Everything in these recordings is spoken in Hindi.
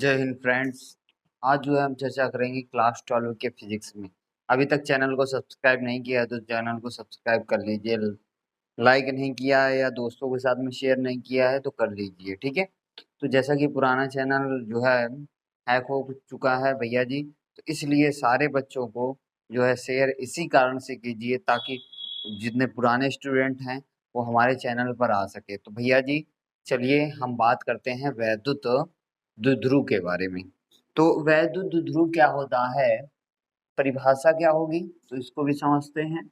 जय हिंद फ्रेंड्स। आज जो है हम चर्चा करेंगे क्लास 12 के फिजिक्स में। अभी तक चैनल को सब्सक्राइब नहीं किया है तो चैनल को सब्सक्राइब कर लीजिए। लाइक नहीं किया है या दोस्तों के साथ में शेयर नहीं किया है तो कर लीजिए, ठीक है। तो जैसा कि पुराना चैनल जो है हैक हो चुका है भैया जी, तो इसलिए सारे बच्चों को जो है शेयर इसी कारण से कीजिए ताकि जितने पुराने स्टूडेंट हैं वो हमारे चैनल पर आ सके। तो भैया जी चलिए हम बात करते हैं वैद्युत द्विध्रुव के बारे में। तो वैद्युत द्विध्रुव क्या होता है, परिभाषा क्या होगी, तो इसको भी समझते हैं।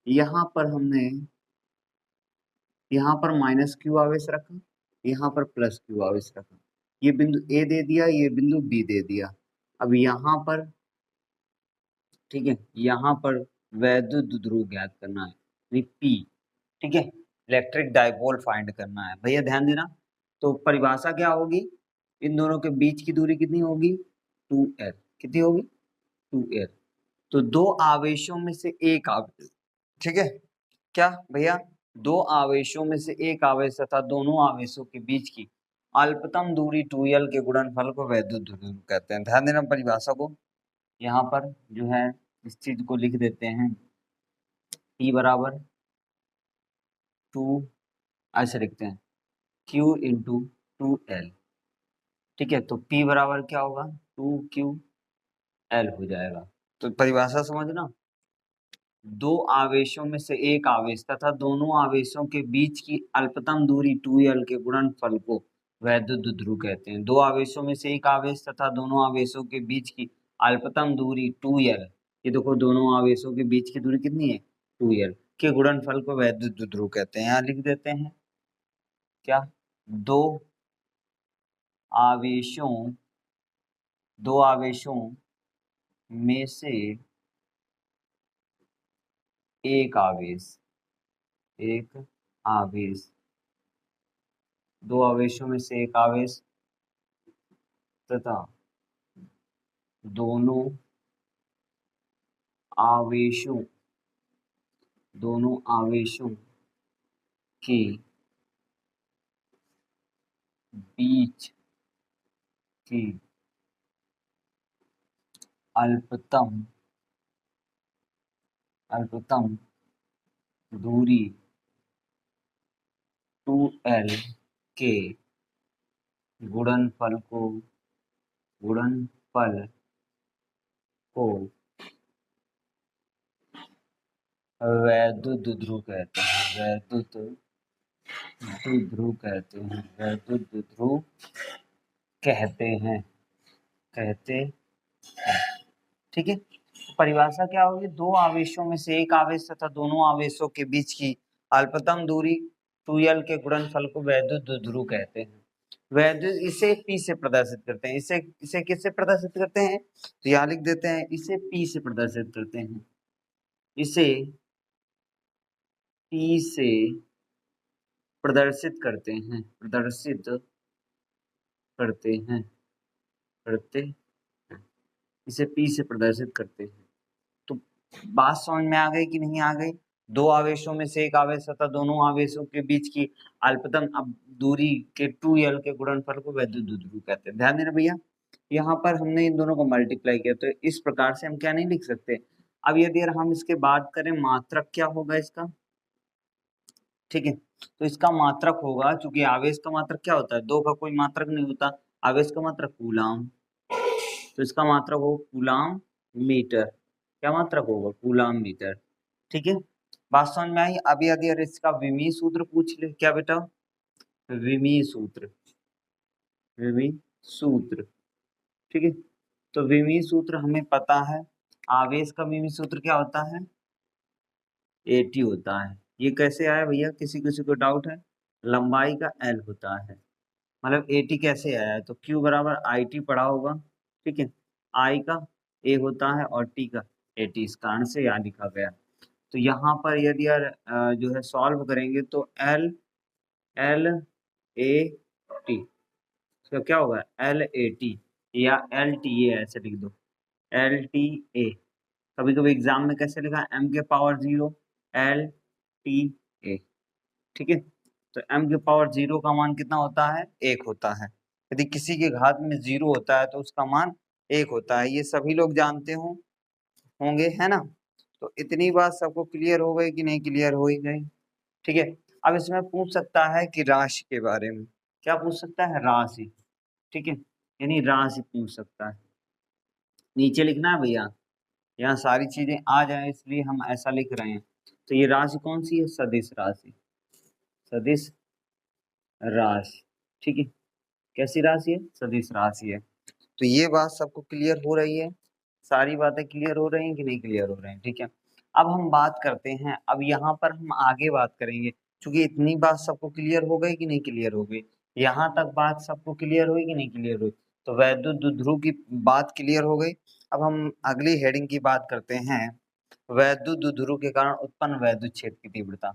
यहाँ पर हमने यहाँ पर माइनस क्यू आवेश रखा, यहाँ पर प्लस क्यू आवेश रखा, ये बिंदु ए दे दिया, ये बिंदु बी दे दिया। अब यहाँ पर ठीक है, यहाँ पर वैद्युत द्विध्रुव ज्ञात करना है, पी, ठीक है, इलेक्ट्रिक डाइपोल फाइंड करना है। भैया ध्यान देना, तो परिभाषा क्या होगी, इन दोनों के बीच की दूरी कितनी होगी, 2l। कितनी होगी, 2l। तो दो आवेशों में से एक आवेश, ठीक है, क्या भैया, दो आवेशों में से एक आवेश तथा दोनों आवेशों के बीच की अल्पतम दूरी 2l के गुणनफल को वैद्युत द्विध्रुव कहते हैं। ध्यान देना परिभाषा को, यहाँ पर जो है इस चीज को लिख देते हैं, P बराबर 2, ऐसे लिखते हैं Q इंटू 2l, ठीक है। तो P बराबर क्या होगा, 2QL हो जाएगा। तो परिभाषा समझना, दो आवेशों में से एक आवेश तथा दोनों आवेशों के बीच की अल्पतम दूरी 2l के गुणनफल को वैद्युत द्विध्रुव कहते हैं। दो आवेशों में से एक आवेश तथा दोनों आवेशों के बीच की अल्पतम दूरी 2l, ये देखो दोनों आवेशों के बीच की दूरी कितनी है, 2l के गुणनफल को वैद्युत द्विध्रुव कहते हैं। यहाँ लिख देते हैं क्या, दो आवेशों दो आवेशों में से एक आवेश दो आवेशों में से एक आवेश तथा दोनों आवेशों के बीच की अल्पतम दूरी 2l के गुणनफल को वैद्युत द्विध्रुव कहते हैं। वैद्युत द्विध्रुव कहते हैं, ठीक है। परिभाषा क्या होगी, दो आवेशों में से एक आवेश तथा दोनों आवेशों के बीच की अल्पतम दूरी 2l के गुणनफल को वैद्युत द्विध्रुव कहते हैं। वैद्युत, इसे P से प्रदर्शित करते हैं। इसे किससे प्रदर्शित करते हैं, तो यहाँ लिख देते हैं, इसे P से प्रदर्शित करते हैं। इसे P से प्रदर्शित करते हैं, इसे P से प्रदर्शित करते हैं। तो बात समझ में आ गई कि नहीं आ गई, दो आवेशों में से एक आवेश तथा दोनों आवेशों के बीच की अल्पतम दूरी के 2l के गुणनफल को वैद्युत द्विध्रुव कहते हैं। ध्यान देना भैया, यहाँ पर हमने इन दोनों को मल्टीप्लाई किया, तो इस प्रकार से हम क्या नहीं लिख सकते। अब यदि हम इसके बात करें मात्रक क्या होगा इसका, ठीक है, तो इसका मात्रक होगा, चूंकि आवेश का मात्रक क्या होता है, दो का कोई मात्रक नहीं होता, आवेश का मात्रक कूलाम, तो इसका मात्रक हो कूलाम मीटर। क्या मात्रक होगा, कूलाम मीटर, ठीक है। बात समझ में आई। अभी यदि इसका विमीय सूत्र पूछ ले, क्या बेटा, विमीय सूत्र, ठीक है। तो विमीय सूत्र हमें पता है, आवेश का विमीय सूत्र क्या होता है, AT होता है। ये कैसे आया भैया, किसी को डाउट है, लंबाई का L होता है, मतलब AT कैसे आया है, तो Q बराबर IT पढ़ा होगा, ठीक है, I का A होता है और T का AT, इस कारण से यहाँ लिखा गया। तो यहाँ पर यदि यार जो है सॉल्व करेंगे तो LAT, तो क्या होगा, LAT या LTA, ऐसे लिख दो, LTA। कभी कभी एग्जाम में कैसे लिखा, m के पावर 0 LTA, ठीक है। तो m के पावर 0 का मान कितना होता है, 1 होता है, यदि किसी के घात में 0 होता है तो उसका मान 1 होता है, ये सभी लोग जानते होंगे, है ना। तो इतनी बात सबको क्लियर हो गई कि नहीं क्लियर हो ही गई, ठीक है। अब इसमें पूछ सकता है कि राशि के बारे में, क्या पूछ सकता है, राशि, ठीक है, यानी राशि पूछ सकता है। नीचे लिखना है भैया, यहाँ सारी चीजें आ जाए इसलिए हम ऐसा लिख रहे हैं। तो ये राशि कौन सी है, सदिश राशि, सदिश राशि, ठीक है। कैसी राशि है, सदिश राशि है। तो ये बात सबको क्लियर हो रही है, सारी बातें क्लियर हो रही हैं कि नहीं क्लियर हो रही हैं, ठीक है। अब हम बात करते हैं, अब यहाँ पर हम आगे बात करेंगे, क्योंकि इतनी बात सबको क्लियर हो गई कि नहीं क्लियर हो गई, यहाँ तक बात सबको क्लियर हुई कि नहीं क्लियर हुई। तो वैद्युत द्विध्रुव की बात क्लियर हो गई। अब हम अगली हेडिंग की बात करते हैं, वैद्युत द्विध्रुव के कारण उत्पन्न वैद्युत क्षेत्र की तीव्रता।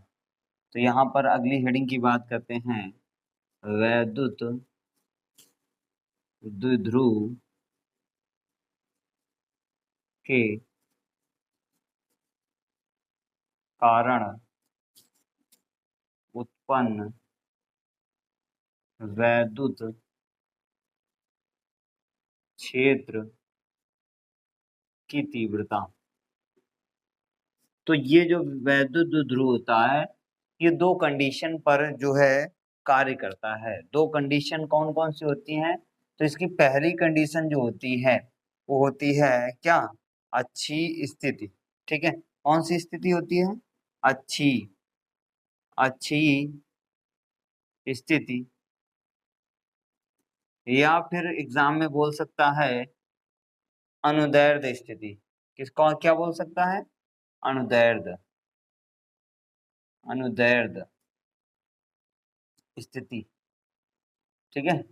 तो यहाँ पर अगली हेडिंग की बात करते हैं, वैद्युत द्विध्रुव के कारण उत्पन्न वैद्युत क्षेत्र की तीव्रता। तो ये जो वैद्युत द्विध्रुव होता है, ये दो कंडीशन पर जो है कार्य करता है। दो कंडीशन कौन कौन सी होती हैं, तो इसकी पहली कंडीशन जो होती है वो होती है क्या, अच्छी स्थिति, ठीक है। कौन सी स्थिति होती है, अच्छी अच्छी स्थिति, या फिर एग्जाम में बोल सकता है अनुदैर्ध्य स्थिति। किसको क्या बोल सकता है, अनुदैर्ध्य, अनुदैर्ध्य स्थिति, ठीक है।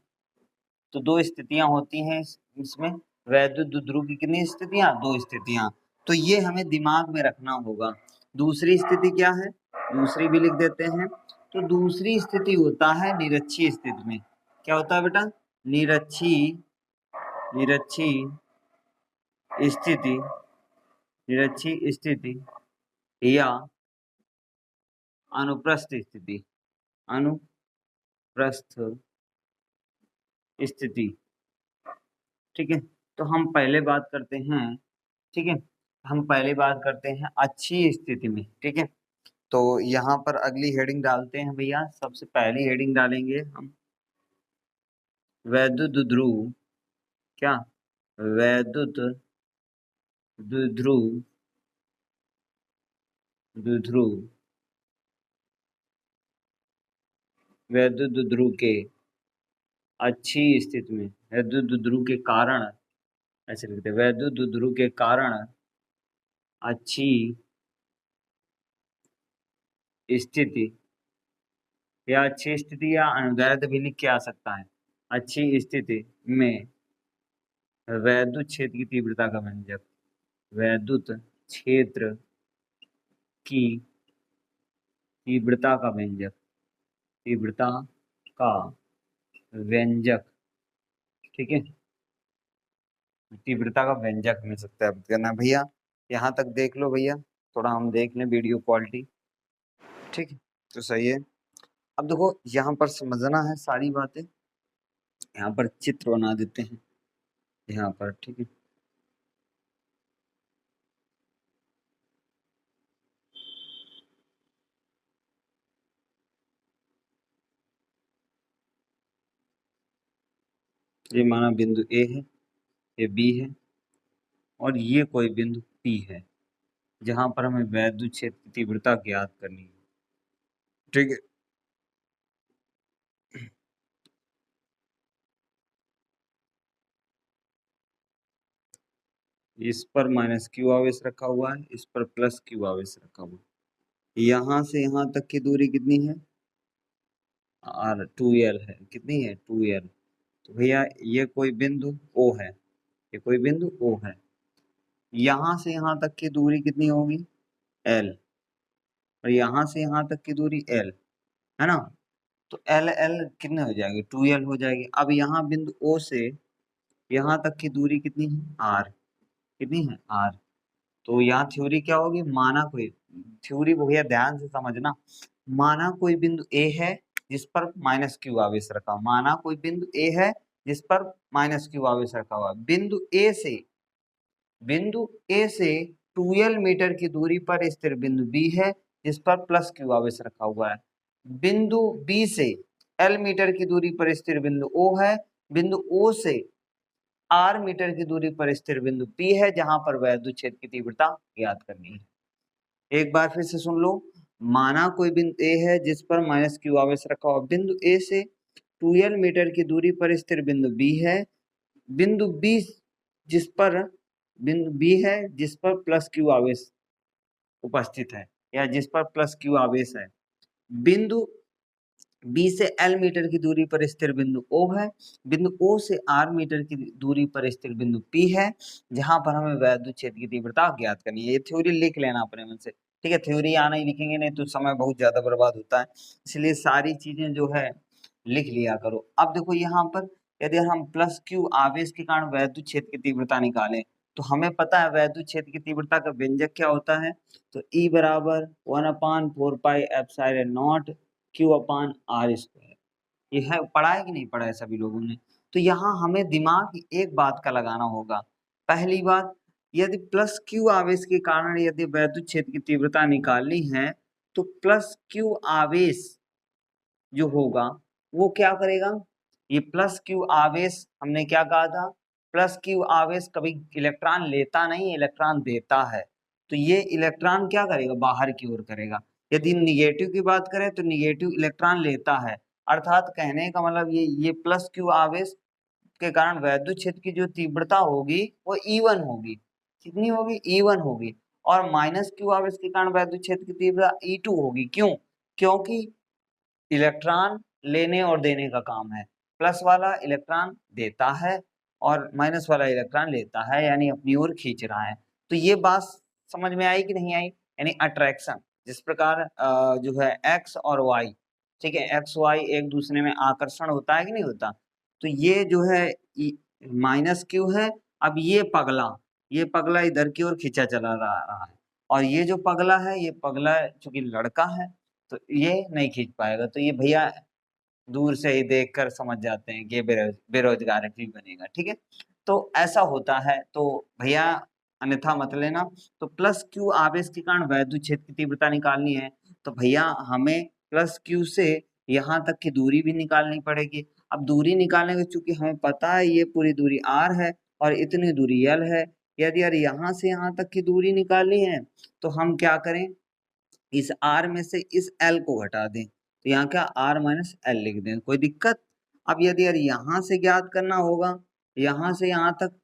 तो दो स्थितियां होती हैं इसमें, वैद्युत द्विध्रुव की कितनी स्थितियां, दो स्थितियां। तो ये हमें दिमाग में रखना होगा। दूसरी स्थिति क्या है, दूसरी भी लिख देते हैं। तो दूसरी स्थिति होता है निरक्षीय स्थिति में, क्या होता है बेटा, निरक्षीय, निरक्षीय स्थिति, निरक्षीय स्थिति या अनुप्रस्थ स्थिति, अनुप्रस्थ स्थिति, ठीक है। तो हम पहले बात करते हैं, ठीक है, हम पहले बात करते हैं अच्छी स्थिति में, ठीक है। तो यहाँ पर अगली हेडिंग डालते हैं भैया, सबसे पहली हेडिंग डालेंगे हम, वैद्युत द्विध्रुव, क्या, वैद्युत द्विध्रुव, द्विध्रुव, वैद्युत द्विध्रुव के अच्छी स्थिति में, वैद्युत द्विध्रुव के कारण, ऐसे लिखते हैं, वैद्युत द्विध्रुव के कारण अच्छी स्थिति, या अच्छी स्थिति या अनुदैर्ध्य भी लिख के आ सकता है। अच्छी स्थिति में वैद्युत क्षेत्र की तीव्रता का व्यंजक, वैद्युत क्षेत्र की तीव्रता का व्यंजक, तीव्रता का व्यंजक, ठीक है, तीव्रता का व्यंजक हमें सत्यापित करना है भैया। यहाँ तक देख लो भैया, थोड़ा हम देख लें वीडियो क्वालिटी, ठीक है, तो सही है। अब देखो यहाँ पर समझना है सारी बातें, यहाँ पर चित्र बना देते हैं यहाँ पर, ठीक है। ये माना बिंदु ए है, ये बी है, और ये कोई बिंदु पी है, जहां पर हमें वैद्युत क्षेत्र की तीव्रता ज्ञात करनी है, ठीक है। इस पर माइनस क्यू आवेश रखा हुआ है, इस पर प्लस क्यू आवेश रखा हुआ है। यहाँ से यहाँ तक की दूरी कितनी है, आर 2l है, कितनी है, 2l। तो भैया ये कोई बिंदु ओ है, ये कोई बिंदु ओ है, यहाँ से यहाँ तक की दूरी कितनी होगी, l, और यहाँ से यहाँ तक की दूरी l, है ना। तो एल एल कितने हो जाएगी, 2l हो जाएगी। अब यहाँ बिंदु ओ से यहाँ तक की दूरी कितनी है, r, कितनी है, r। तो यहाँ थ्योरी क्या होगी, माना कोई, थ्योरी भैया ध्यान से समझना, माना कोई बिंदु ए है जिस पर माइनस क्यू आवेश रखा, माना कोई बिंदु ए है जिस पर माइनस क्यू आवेश रखा हुआ है। बिंदु ए से 2l मीटर की दूरी पर स्थिर बिंदु बी है जिस पर प्लस क्यू आवेश रखा हुआ है। बिंदु बी से l मीटर की दूरी पर स्थिर बिंदु ओ है। बिंदु ओ से r मीटर की दूरी पर स्थिर बिंदु P है जहां पर वैद्युत क्षेत्र की तीव्रता ज्ञात करनी है। एक बार फिर से सुन लो, माना कोई बिंदु A है जिस पर माइनस क्यू आवेश रखा हुआ। बिंदु A से 2l मीटर की दूरी पर स्थिर बिंदु B है। बिंदु B है जिस पर प्लस क्यू आवेश उपस्थित है या जिस पर प्लस क्यू आवेश है। बिंदु बी से एल मीटर की दूरी पर स्थिर बिंदु O है। बिंदु O से R मीटर की दूरी पर स्थिर बिंदु P है जहां पर हमें वैद्युत क्षेत्र की तीव्रता ज्ञात करनी है। ये थ्योरी लिख लेना अपने मन से, ठीक है। थ्योरी आना ही लिखेंगे नहीं तो समय बहुत ज्यादा बर्बाद होता है, इसलिए सारी चीजें जो है लिख लिया करो। अब देखो यहाँ पर यदि हम प्लस क्यू आवेश के कारण वैद्युत क्षेत्र की तीव्रता निकालें तो हमें पता है वैद्युत क्षेत्र की तीव्रता का व्यंजक क्या होता है। तो E बराबर 1/4 pi epsilon naught q upon are square. ये है, पढ़ा है कि नहीं पढ़ा है सभी लोगों ने। तो यहाँ हमें दिमाग एक बात का लगाना होगा। पहली बात, यदि प्लस क्यू आवेश के कारण यदि वैद्युत क्षेत्र की तीव्रता निकालनी है तो प्लस क्यू आवेश जो होगा वो क्या करेगा। ये प्लस क्यू आवेश हमने क्या कहा था, प्लस क्यू आवेश कभी इलेक्ट्रॉन लेता नहीं, इलेक्ट्रॉन देता है। तो ये इलेक्ट्रॉन क्या करेगा, बाहर की ओर करेगा। यदि निगेटिव की बात करें तो निगेटिव इलेक्ट्रॉन लेता है। अर्थात कहने का मतलब ये प्लस क्यू आवेश के कारण वैद्युत क्षेत्र की जो तीव्रता होगी वो E1 होगी। कितनी होगी, E1 होगी। और माइनस क्यू आवेश के कारण वैद्युत क्षेत्र की तीव्रता E2 होगी। क्यों, क्योंकि इलेक्ट्रॉन लेने और देने का काम है। प्लस वाला इलेक्ट्रॉन देता है और माइनस वाला इलेक्ट्रॉन लेता है, यानी अपनी ओर खींच रहा है। तो ये बात समझ में आई कि नहीं आई। यानी अट्रैक्शन जिस प्रकार जो है एक्स और वाई, ठीक है, एक्स वाई एक दूसरे में आकर्षण होता है कि नहीं होता। तो ये जो है माइनस क्यू है। अब ये पगला इधर की ओर खींचा चला रहा है और ये जो पगला है, ये पगला चूंकि लड़का है तो ये नहीं खींच पाएगा। तो ये भैया दूर से ही देखकर समझ जाते हैं कि ये बेरोजगार भी बनेगा, ठीक है। तो ऐसा होता है, तो भैया अन्यथा मत लेना। तो प्लस क्यू आवेश के कारण वैद्युत क्षेत्र की तीव्रता निकालनी है तो भैया हमें प्लस क्यू से यहाँ तक की दूरी भी निकालनी पड़ेगी। अब दूरी निकालने के चूंकि हमें पता है ये पूरी दूरी r है और इतनी दूरी l है। यदि यार यहाँ से यहाँ तक की दूरी निकालनी है तो हम क्या करें, इस r में से इस l को घटा दें तो यहाँ क्या r माइनस एल लिख दें, कोई दिक्कत। अब यदि यार यहाँ से ज्ञात करना होगा यहाँ से यहाँ तक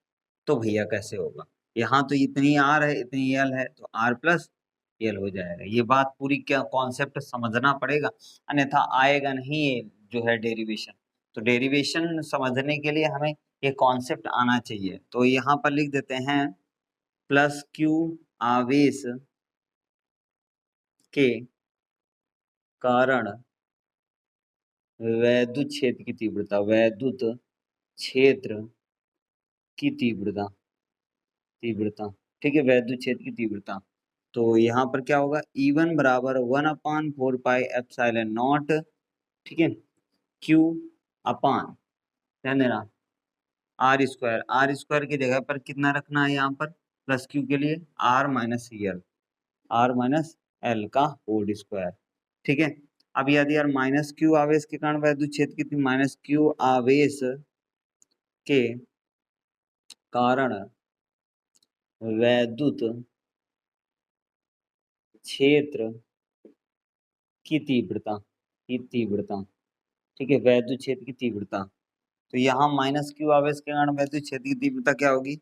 तो भैया कैसे होगा, यहाँ तो इतनी r है इतनी l है तो r प्लस l हो जाएगा। ये बात पूरी क्या कॉन्सेप्ट समझना पड़ेगा, अन्यथा आएगा नहीं ये जो है डेरिवेशन। तो डेरिवेशन समझने के लिए हमें ये कॉन्सेप्ट आना चाहिए। तो यहाँ पर लिख देते हैं प्लस क्यू आवेश के कारण वैद्युत क्षेत्र की तीव्रता, वैद्युत क्षेत्र की तीव्रता, ठीक है, वैद्युत क्षेत्र की तीव्रता। तो यहाँ पर क्या होगा, E1 बराबर 1/4 पाई एप्सिलॉन नॉट, ठीक है, Q अपान, ध्यान देना, आर स्क्वायर की जगह पर कितना रखना है यहाँ पर प्लस क्यू के लिए, आर माइनस एल का होल स्क्वायर, ठीक है। अब यदि यार माइनस क्यू आवेश के कारण वैद्युत क्षेत्र कितनी, माइनस क्यू आवेश के कारण वैद्युत क्षेत्र की तीव्रता, ठीक है, वैद्युत क्षेत्र की तीव्रता। तो यहाँ माइनस क्यू आवेश के कारण वैद्युत क्षेत्र की तीव्रता क्या होगी,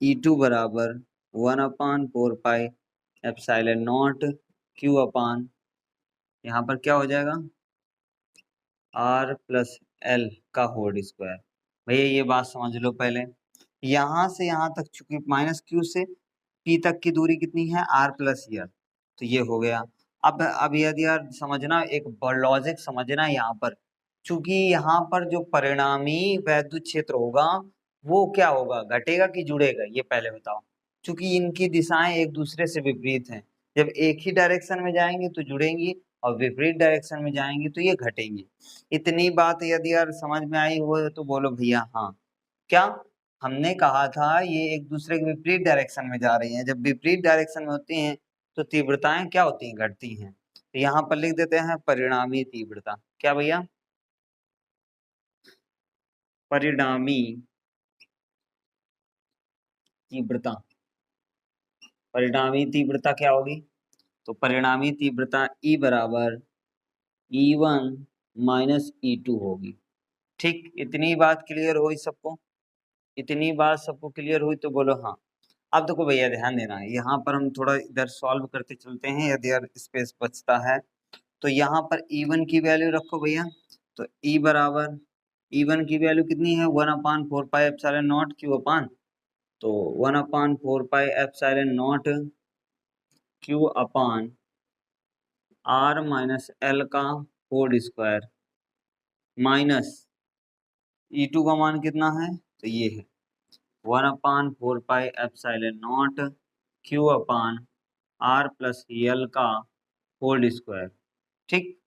E2 बराबर 1/4 पाई एप्सिलॉन नॉट Q अपान, यहाँ पर क्या हो जाएगा R प्लस एल का होल स्क्वायर। भैया ये बात समझ लो पहले, यहाँ से यहाँ तक चूंकि माइनस क्यू से P तक की दूरी कितनी है, R प्लस एल, तो ये हो गया। अब यदि यार समझना, एक लॉजिक समझना यहाँ पर, चूंकि यहाँ पर जो परिणामी वैद्युत क्षेत्र होगा वो क्या होगा, घटेगा कि जुड़ेगा, ये पहले बताओ। चूंकि इनकी दिशाएं एक दूसरे से विपरीत हैं, जब एक ही डायरेक्शन में जाएंगे तो जुड़ेंगी और विपरीत डायरेक्शन में जाएंगे तो ये घटेंगे। इतनी बात यदि यार समझ में आई हो तो बोलो भैया हाँ। क्या हमने कहा था ये एक दूसरे के विपरीत डायरेक्शन में जा रही हैं, जब विपरीत डायरेक्शन में होती हैं तो तीव्रताएं क्या होती हैं, घटती हैं। तो यहाँ पर लिख देते हैं परिणामी तीव्रता। क्या भैया, परिणामी तीव्रता। परिणामी तीव्रता क्या होगी, तो परिणामी तीव्रता E बराबर E1 माइनस E2 होगी। ठीक, इतनी बात क्लियर हुई सबको, इतनी बात सबको क्लियर हुई तो बोलो हाँ। अब देखो भैया ध्यान देना है, यहाँ पर हम थोड़ा इधर सॉल्व करते चलते हैं, यदि यार स्पेस बचता है तो यहाँ पर E1 की वैल्यू रखो भैया। तो E बराबर E1 की वैल्यू कितनी है, 1/4 पाई एप्सिलॉन नॉट क्यू अपान, तो 1/4 पाई एप्सिलॉन नॉट क्यू अपान R माइनस एल का होल स्क्वायर माइनस E2 का मान कितना है, तो ये है 1/4 पाई एप्सिलॉन नॉट क्यू अपान R प्लस एल का होल स्क्वायर। ठीक,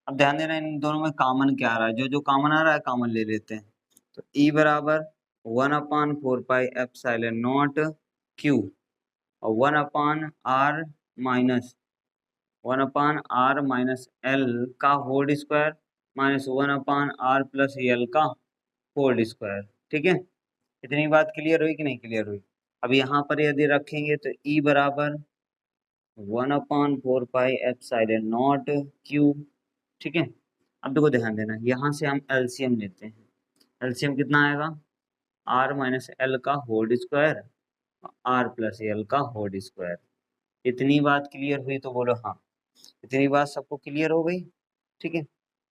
अब ध्यान देना इन दोनों में कॉमन क्या आ रहा है, जो जो कॉमन आ रहा है कॉमन ले लेते हैं। तो E बराबर 1/4 पाई एप्सिलॉन नॉट क्यू और 1/R माइनस एल का whole square minus 1/R plus L का होल स्क्वायर। ठीक है, इतनी बात क्लियर हुई कि नहीं क्लियर हुई। अब यहाँ पर यदि रखेंगे तो E बराबर 1/4 पाई एप्सिलॉन नॉट क्यू। ठीक है, अब देखो ध्यान देना, यहाँ से हम एलसीएम लेते हैं। एलसीएम कितना आएगा, R माइनस एल का whole square R plus L का होल स्क्वायर। इतनी बात क्लियर हुई तो बोलो हाँ। इतनी बात सबको क्लियर हो गई। ठीक है,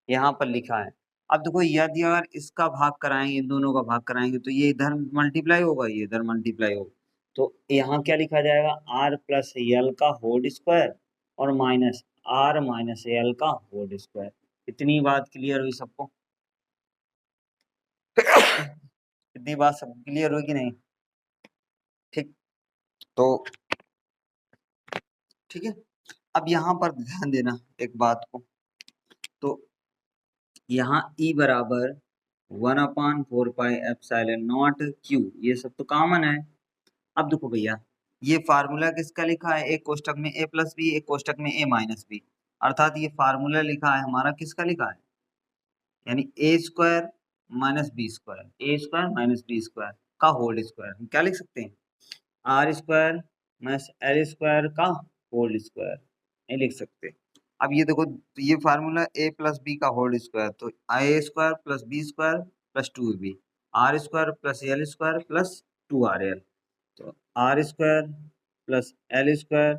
यहाँ पर लिखा है। अब देखो यदि अगर इसका भाग कराएंगे, इन दोनों का भाग कराएंगे तो ये इधर मल्टीप्लाई होगा, ये इधर मल्टीप्लाई होगा। तो यहाँ क्या लिखा जाएगा, R प्लस एल का होल स्क्वायर और माइनस R माइनस एल का होल स्क्वायर। इतनी बात क्लियर हुई सबको। इतनी बात सब क्लियर हुई कि नहीं। ठीक, तो ठीक है, अब यहाँ पर ध्यान देना एक बात को, तो यहाँ E बराबर 1/4 पाई एप्सिलॉन नॉट क्यू, ये सब तो कॉमन है। अब देखो भैया ये फार्मूला किसका लिखा है, एक कोष्टक में a प्लस बी, एक कोष्टक में a माइनस बी, अर्थात ये फार्मूला लिखा है हमारा किसका लिखा है, यानी a square minus b square, a square minus b square का होल स्क्वायर। हम क्या लिख सकते हैं, r square minus l square का होल स्क्वायर, नहीं लिख सकते। अब ये देखो, तो ये फार्मूला a प्लस बी का होल स्क्वायर, तो a square plus b square plus 2b, r square plus l square plus 2rl, तो r square plus l square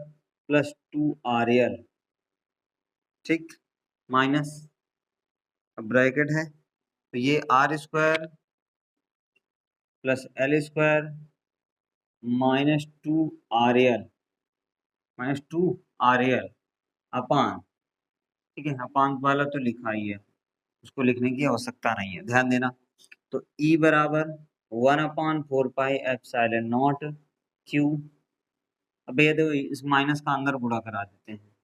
plus 2rl। ठीक, माइनस ब्रैकेट है, तो ये r square plus l square -2rl upon, ठीक है, अपान वाला तो लिखा ही है, उसको लिखने की आवश्यकता नहीं है, ध्यान देना। तो E बराबर 1/4 पाई एप्सिलॉन नॉट क्यू। अब ये देखो इस माइनस का अंदर गुणा करा देते हैं,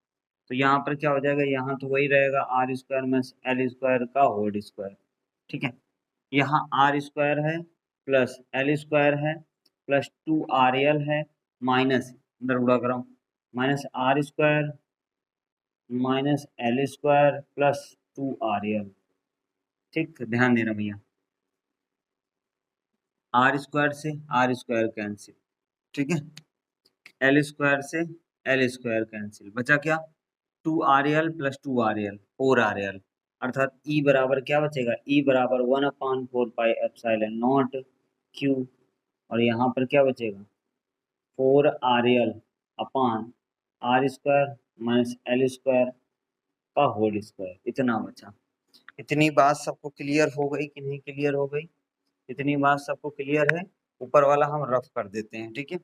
तो यहाँ पर क्या हो जाएगा, यहाँ तो वही रहेगा आर स्क्वायर में एल स्क्वायर का होल स्क्वायर। ठीक है, यहाँ आर स्क्वायर है प्लस एल स्क्वायर है प्लस 2rl है माइनस अंदर गुणा कराओ minus r square minus l square plus 2rl। ठीक, ध्यान देना भैया, आर स्क्वायर से आर स्क्वायर कैंसिल, ठीक है, एल स्क्वायर से एल स्क्वायर कैंसिल, बचा क्या 2rl प्लस 2rl 4rl, अर्थात E बराबर क्या बचेगा, E बराबर 1/4 पाई एप्सिलॉन नॉट क्यू, और यहाँ पर क्या बचेगा 4rl upon are square minus l square का होल स्क्वायर, इतना बचा। इतनी बात सबको क्लियर हो गई कि नहीं क्लियर हो गई, इतनी बात सबको क्लियर है। ऊपर वाला हम रफ कर देते हैं, ठीक है,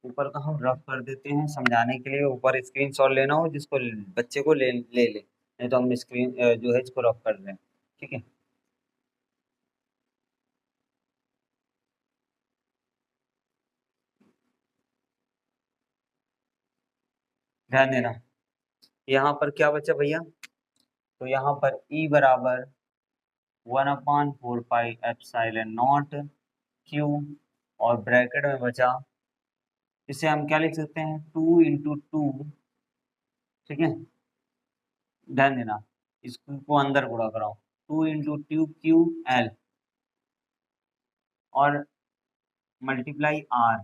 ऊपर का हम रफ कर देते हैं समझाने के लिए, ऊपर स्क्रीनशॉट लेना हो जिसको बच्चे को ले ले ले, नहीं तो हम स्क्रीन जो है इसको रफ कर रहे हैं। ठीक है, ध्यान देना, यहाँ पर क्या बचा भैया, तो यहाँ पर E बराबर 1/4πε0 Q और ब्रैकेट में बचा, इसे हम क्या लिख सकते हैं 2 × 2, ठीक है, ध्यान देना इसको अंदर गुणा कराओ 2 × 2 QL और मल्टीप्लाई R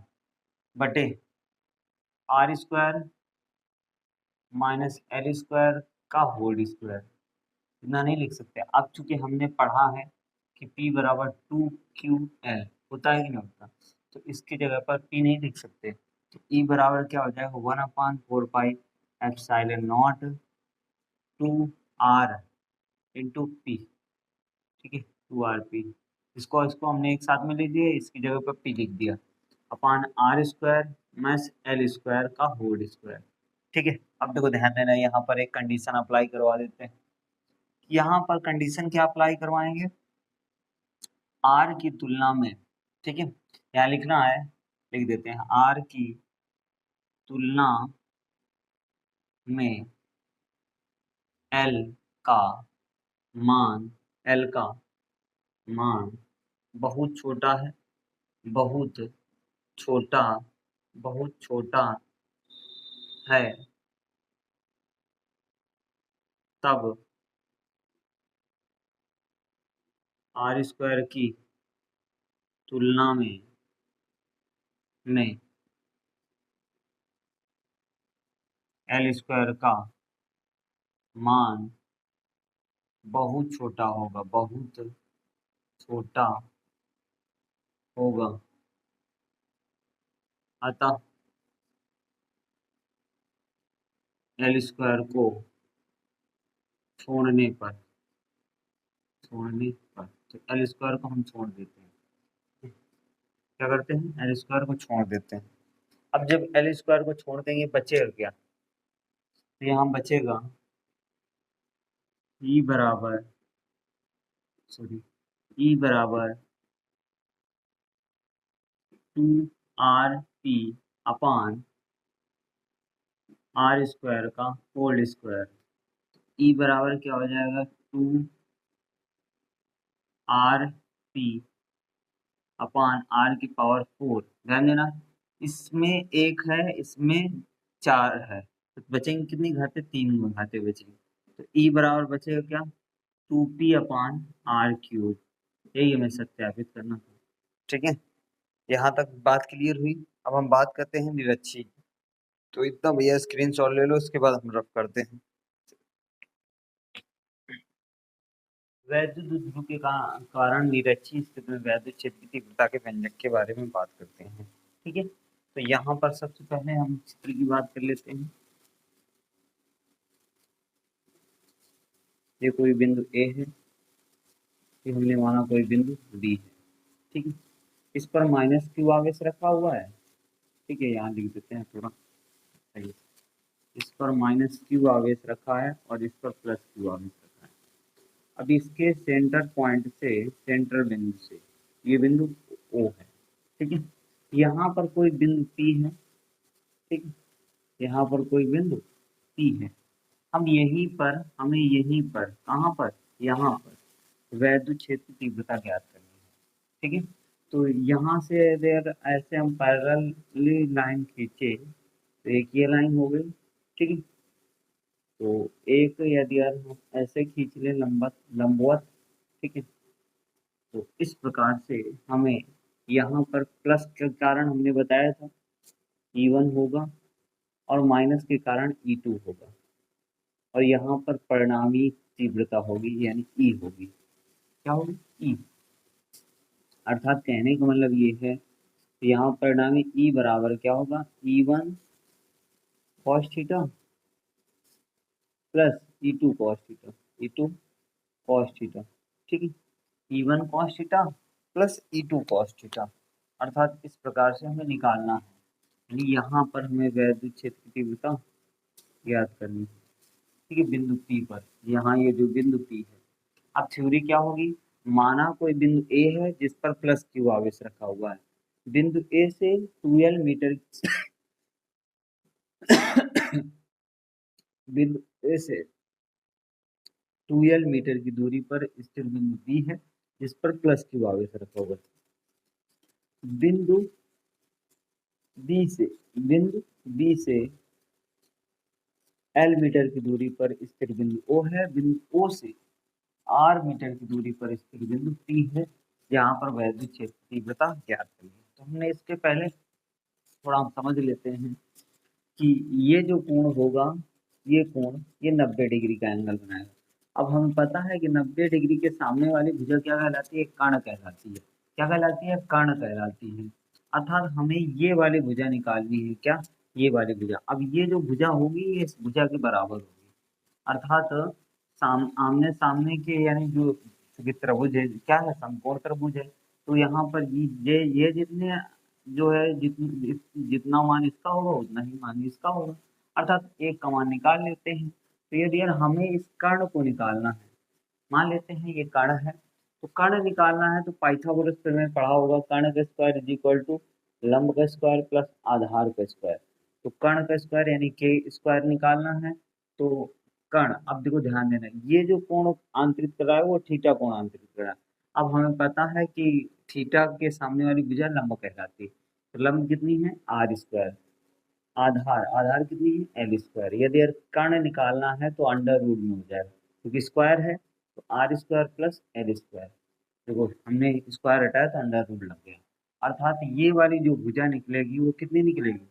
बटे R² - L² का होल स्क्वायर, इतना नहीं लिख सकते। अब चूंकि हमने पढ़ा है कि P बराबर 2QL होता है कि नहीं होता, तो इसकी जगह पर P नहीं लिख सकते, तो E बराबर क्या हो जाएगा 1/4πε0 2R × P, ठीक है 2RP। इसको हमने एक साथ में लिख दिया, इसकी जगह पर P लिख दिया अपान R² - L² का होल स्क्वायर, ठीक है। अब देखो ध्यान देना, यहाँ पर एक कंडीशन अप्लाई करवा देते हैं। यहाँ पर कंडीशन क्या अप्लाई करवाएंगे, R की तुलना में, ठीक है, यहाँ लिखना है, लिख देते हैं R की तुलना में L का मान, L का मान बहुत छोटा है, बहुत छोटा, बहुत छोटा है, तब R² की तुलना में L² का मान बहुत छोटा होगा, बहुत छोटा होगा, अतः L² को छोड़ने पर, तो L² को हम छोड़ देते हैं, क्या करते हैं L² को छोड़ देते हैं। अब जब L² को छोड़ देंगे बचेगा क्या, तो यहाँ बचेगा E बराबर 2RP अपान R² का होल स्क्वायर, E बराबर क्या हो जाएगा 2RP अपान R⁴। ध्यान देना, इसमें एक है, इसमें 4 है, तो बचेंगे कितनी घाते, 3 घाते बचेंगे, तो E बराबर बचेगा क्या 2P अपान R³। यही हमें सत्यापित करना था, ठीक है। यहाँ तक बात क्लियर हुई। अब हम बात करते हैं निरक्षी, तो इतना भैया स्क्रीनशॉट ले लो, उसके बाद हम रफ करते हैं। वैद्युत ध्रुव के कारण निरक्षी स्थिति में वैद्युत क्षेत्र की तीव्रता के व्यंजक के बारे में बात करते हैं, ठीक है। तो यहाँ पर सबसे पहले हम चित्र की बात कर लेते हैं। ये कोई बिंदु A है, ये हमने माना कोई बिंदु B है, ठीक है। इस पर -Q आवेश रखा हुआ है, ठीक है, यहाँ लिख देते हैं थोड़ा सही। इस पर -Q आवेश रखा है और इस पर +Q आवेश रखा है। अब इसके सेंटर पॉइंट से, सेंटर बिंदु से, ये बिंदु O है, ठीक है। यहाँ पर कोई बिंदु P है, ठीक है, यहाँ पर कोई बिंदु P है। हम यहीं पर, हमें यहीं पर, कहाँ पर, यहाँ पर वैद्युत क्षेत्र की तीव्रता ज्ञात करनी है, ठीक है। तो यहाँ से अगर ऐसे हम पैरेलली लाइन खींचे, तो एक ये लाइन हो गई, ठीक है। तो एक यदि हम ऐसे खींच लें लंबवत, ठीक है, तो इस प्रकार से हमें यहाँ पर प्लस के कारण हमने बताया था E1 होगा और माइनस के कारण E2 होगा, और यहाँ पर परिणामी तीव्रता होगी, यानी E होगी, क्या होगी E। अर्थात कहने का मतलब ये है, यहाँ परिणामी E बराबर क्या होगा E1 cos theta plus E2 cos theta, E2 cos theta, ठीक है, E1 cos theta plus E2 cos theta. अर्थात इस प्रकार से हमें निकालना है, यानी यहाँ पर हमें वैद्युत क्षेत्र की तीव्रता ज्ञात करनी है, ठीक है, बिंदु P पर। यहाँ ये जो बिंदु P है, अब थ्योरी क्या होगी, माना कोई बिंदु A है जिस पर +Q आवेश रखा हुआ है, बिंदु A से 2L मीटर बिंदु ए से 2l मीटर की दूरी पर स्थिर बिंदु बी है जिस पर प्लस क्यू आवेश रखा होगा। बिंदु बिंदु बी से एल मीटर की दूरी पर स्थिर बिंदु ओ है। बिंदु ओ से आर मीटर की दूरी पर स्थिर बिंदु पी है जहाँ पर वैद्युत क्षेत्र की तीव्रता ज्ञात करनी है। तो हमने इसके पहले थोड़ा हम समझ लेते हैं कि ये जो कोण होगा, ये कोण ये 90 डिग्री का एंगल बनाएगा। अब हमें पता है कि 90 डिग्री के सामने वाली भुजा क्या कहलाती है? कर्ण कहलाती है। क्या कहलाती है? कर्ण कहलाती है। अर्थात हमें ये वाली भुजा निकालनी है। क्या? ये वाली भुजा। अब ये जो भुजा होगी ये इस भुजा के बराबर होगी। अर्थात आमने सामने के यानी जो त्रिभुज है क्या है? समकोण त्रिभुज है। तो यहाँ पर ये जितने जो है जितना मान इसका होगा उतना ही मान इसका होगा। अर्थात एक का मान निकाल लेते हैं। तो यदि यार हमें इस कर्ण को निकालना है, मान लेते हैं ये कर्ण है, तो कर्ण निकालना है तो पाइथागोरस प्रमेय पढ़ा होगा। कर्ण का स्क्वायर इज इक्वल टू लंब का स्क्वायर प्लस आधार का स्क्वायर। तो कर्ण का स्क्वायर यानी के स्क्वायर निकालना है। तो कर्ण, अब देखो ध्यान देना, ये जो कोण आंतरिक कर रहा है वो थीटा कोण आंतरिक कर रहा है। अब हमें पता है कि थीटा के सामने वाली भुजा लंब कहलाती है। तो लंब कितनी है? Are square. आधार कितनी है? L square. यदि कर्ण निकालना है तो अंडर रूट में हो जाएगा क्योंकि स्क्वायर है। तो r square plus l square. देखो हमने स्क्वायर हटाया तो अंडर रूट लग गया। अर्थात ये वाली जो भुजा निकलेगी वो कितनी निकलेगी?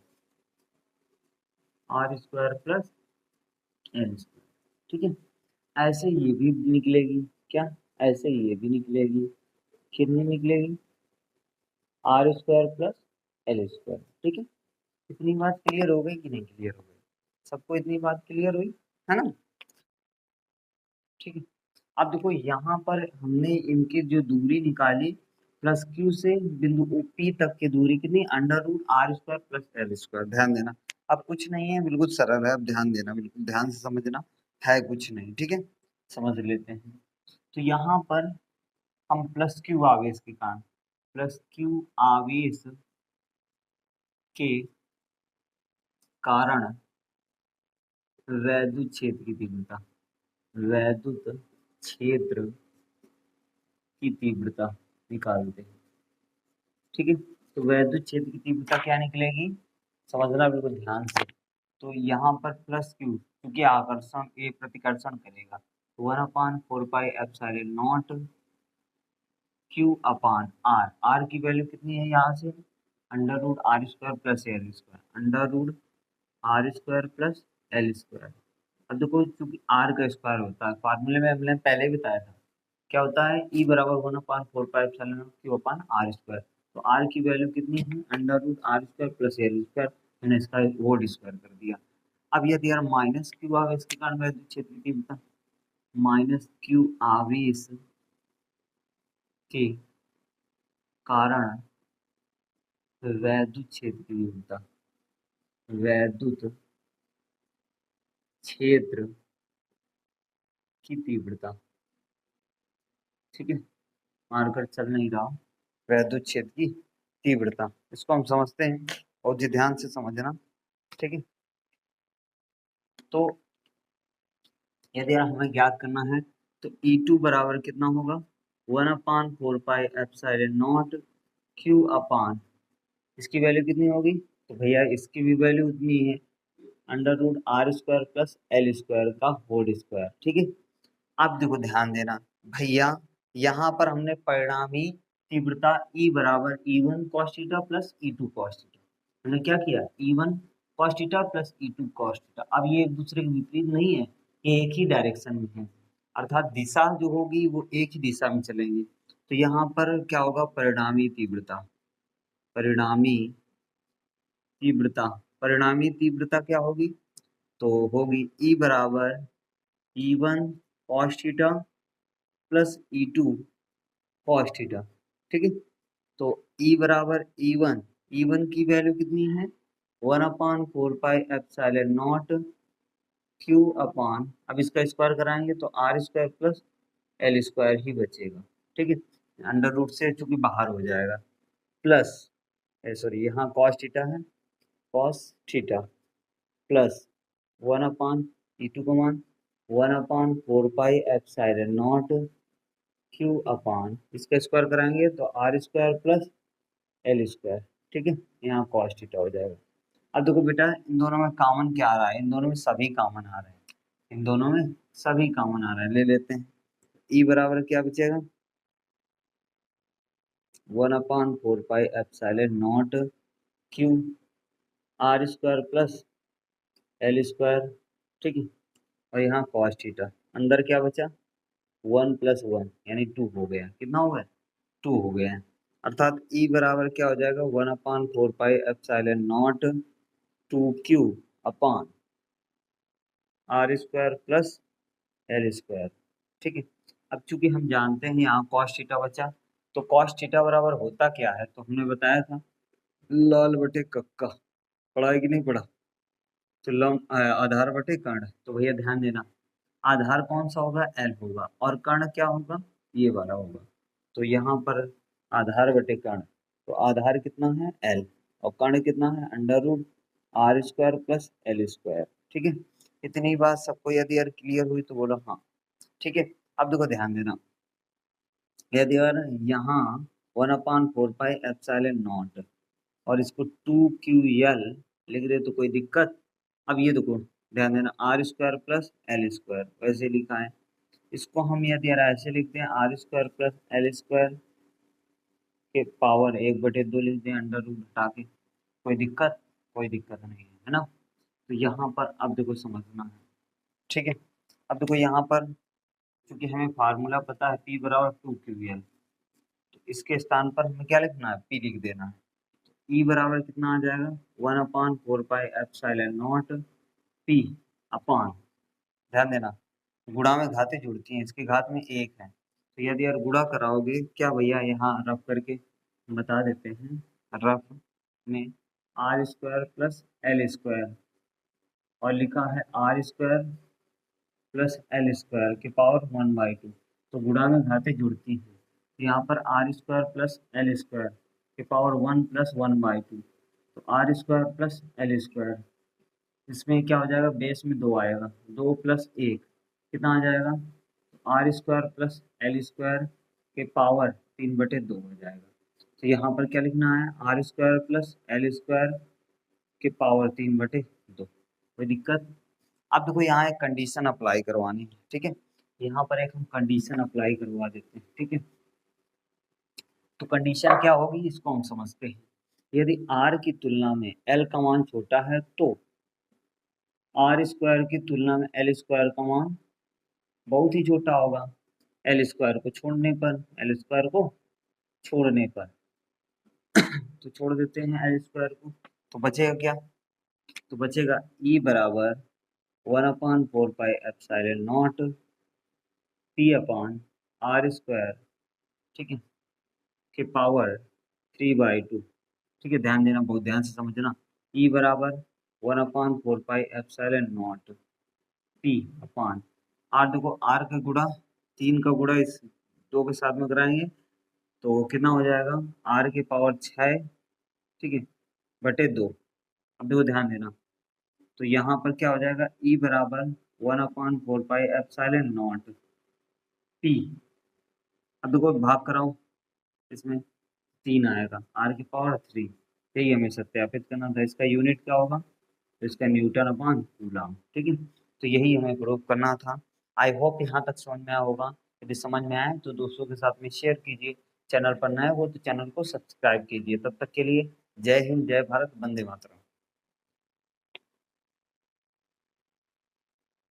R square plus l square. ठीक है। ऐसे ये भी निकलेगी। क्या? ऐसे ये भी निकलेगी। कितनी निकलेगी? R square plus l square. ठीक है। इतनी बात क्लियर हो गई कि नहीं क्लियर हो गई? सबको इतनी बात क्लियर हुई है ना? ठीक है। अब देखो यहाँ पर हमने इनकी जो दूरी निकाली प्लस क्यू से बिंदु ओ पी तक की दूरी कितनी? Under root r square plus l square. ध्यान देना, अब कुछ नहीं है, बिल्कुल सरल है। अब ध्यान देना, बिल्कुल ध्यान से समझना, है कुछ नहीं। ठीक है, समझ लेते हैं। तो यहाँ पर हम प्लस क्यू आवेश के कारण, प्लस क्यू आवेश के कारण वैद्युत क्षेत्र की तीव्रता, वैद्युत क्षेत्र की तीव्रता निकालते हैं। ठीक है। तो वैद्युत क्षेत्र की तीव्रता क्या निकलेगी? समझना बिल्कुल ध्यान से। तो यहाँ पर प्लस क्यू, क्योंकि आकर्षण ये प्रतिकर्षण करेगा, 1/4πε0 क्यू अपान आर। आर की वैल्यू कितनी है यहाँ से? Under root r square plus l square. Under root r square plus l square. अब देखो चूंकि आर का स्क्वायर होता है, फार्मूले में हमने पहले भी बताया था, क्या होता है? ई बराबर 1/4πε0 क्यू अपान आर स्क्वायर। तो आर की वैल्यू कितनी है? Under root r square plus l square. मैंने इसका होल स्क्वायर कर दिया। अब यदि यार माइनस क्यू आवेश के कारण वैद्युत क्षेत्र की तीव्रता, माइनस क्यू आवेश के कारण वैद्युत क्षेत्र की तीव्रता, वैद्युत क्षेत्र की तीव्रता। ठीक है, मार्कर चल नहीं रहा। वैद्युत क्षेत्र की तीव्रता, इसको हम समझते हैं और जी ध्यान से समझना। ठीक है। तो यदि हमें ज्ञात करना है तो E2 बराबर कितना होगा? 1/4πε0 क्यू अपान, इसकी वैल्यू कितनी होगी? तो भैया इसकी भी वैल्यू उतनी है, under root r square plus l square का होल स्क्वायर। ठीक है। अब देखो ध्यान देना भैया, यहाँ पर हमने परिणामी तीव्रता E बराबर E1 cos theta plus E2 cos theta, हमने क्या किया? E1 cos theta plus E2 cos theta. अब ये एक दूसरे के विपरीत नहीं है, ये एक ही डायरेक्शन में है, अर्थात दिशा जो होगी वो एक ही दिशा में चलेंगे। तो यहाँ पर क्या होगा? परिणामी तीव्रता, परिणामी तीव्रता, परिणामी तीव्रता क्या होगी? तो होगी E बराबर E1 cos theta plus E2 cos theta. ठीक है। तो E बराबर E1 की वैल्यू कितनी है? 1/4πε0 क्यू अपान, अब इसका स्क्वायर कराएंगे तो r square plus l square ही बचेगा। ठीक है, अंडर रूट से चूंकि बाहर हो जाएगा, प्लस सॉरी यहाँ cos थीटा है, cos थीटा प्लस 1/4 E2 का मान 1/4πε0 क्यू अपान इसका स्क्वायर कराएंगे तो r square plus l square, ठीक है, यहाँ कॉस थीटा हो जाएगा। अब देखो बेटा इन दोनों में कॉमन क्या आ रहा है, इन दोनों में सभी कॉमन आ रहे हैं, इन दोनों में सभी कॉमन आ रहे हैं, ले लेते हैं। ई बराबर क्या बचेगा 1/4πε0 q r square plus l square, ठीक है, और यहाँ कॉस थीटा, अंदर क्या बचा 1 + 1 यानी 2 हो गया, कितना हो गया 2 हो गया है, अर्थात ई बराबर क्या हो जाएगा 1/4πε0 2q upon are square plus l square, ठीक है। अब चूंकि हम जानते हैं यहाँ कॉस थीटा बचा, तो कॉस थीटा बराबर होता क्या है, तो हमने बताया था लाल बटे कक्का, पढ़ा है कि नहीं पढ़ा, तो आधार बटे कर्ण, तो भैया ध्यान देना आधार कौन सा होगा एल होगा और कर्ण क्या होगा ये वाला होगा, तो यहाँ पर आधार बटे कर्ण, तो आधार कितना है एल और कर्ण कितना है √r² प्लस एल स्क्वायर, ठीक है। इतनी बात सबको यदि यार क्लियर हुई तो बोलो हाँ, ठीक है। अब देखो ध्यान देना यदि यार यहाँ 1/4πε0 और इसको 2ql लिख दे तो कोई दिक्कत। अब ये देखो ध्यान देना r² प्लस एल स्क्वायर वैसे लिखा है, इसको हम यदि यार ऐसे लिखते हैं r² प्लस एल स्क्वायर के पावर 1/2 लिख दें अंडर रूट हटा के, कोई दिक्कत, कोई दिक्कत नहीं है ना। तो यहाँ पर अब देखो समझना है, ठीक है। अब देखो यहाँ पर क्योंकि हमें फार्मूला पता है P बराबर 2ql, तो इसके स्थान पर हमें क्या लिखना है P लिख देना है। E बराबर कितना आ जाएगा 1/4πε0 P अपान, ध्यान देना गुणा में घातें जुड़ती हैं, इसके घात में 1 है, तो यदि यार गुणा कराओगे क्या भैया यहाँ रफ करके बता देते हैं, रफ में r² प्लस एल स्क्वायर और लिखा है r² प्लस एल स्क्वायर के पावर 1/2, तो गुणा में घातें जुड़ती हैं, तो यहाँ पर r² प्लस एल स्क्वायर के पावर 1 + 1/2, तो r² प्लस एल स्क्वायर, इसमें क्या हो जाएगा बेस में 2 आएगा, 2 + 1 कितना आ जाएगा r² प्लस एल स्क्वायर के पावर 3/2 हो जाएगा, तो यहाँ पर क्या लिखना है r² प्लस एल स्क्वायर के पावर 3/2, कोई दिक्कत। अब देखो यहाँ एक कंडीशन अप्लाई करवानी है, ठीक है, यहाँ पर एक हम कंडीशन अप्लाई करवा देते हैं, ठीक है। तो कंडीशन क्या होगी इसको हम समझते हैं, यदि r की तुलना में l का मान छोटा है तो r² की तुलना में एल स्क्वायर का मान बहुत ही छोटा होगा, एल स्क्वायर को छोड़ने पर, एल स्क्वायर को छोड़ने पर तो छोड़ देते हैं एल स्क्वायर को, तो बचेगा क्या, तो बचेगा E बराबर 1/4πε0 P अपान r², ठीक है, के पावर 3/2, ठीक है, ध्यान देना बहुत ध्यान से समझना। E बराबर 1/4πε0 P अपान r, देखो r का गुणा 3 का गुणा इस 2 के साथ में कराएंगे तो कितना हो जाएगा r की पावर 6, ठीक है, बटे 2। अब देखो ध्यान देना तो यहाँ पर क्या हो जाएगा E बराबर 1/4πε0 P, अब देखो भाग कराओ इसमें 3 आएगा r की पावर 3, यही हमें सत्यापित करना था, इसका यूनिट क्या होगा तो इसका न्यूटन अपान कूलम, ठीक है, तो यही हमें प्रूव करना था। आई होप यहाँ तक समझ में आया होगा, यदि समझ में आए तो दोस्तों के साथ में शेयर कीजिए, चैनल पर नए हो तो चैनल को सब्सक्राइब कीजिए, तब तक के लिए जय हिंद, जय भारत, वंदे मातरम।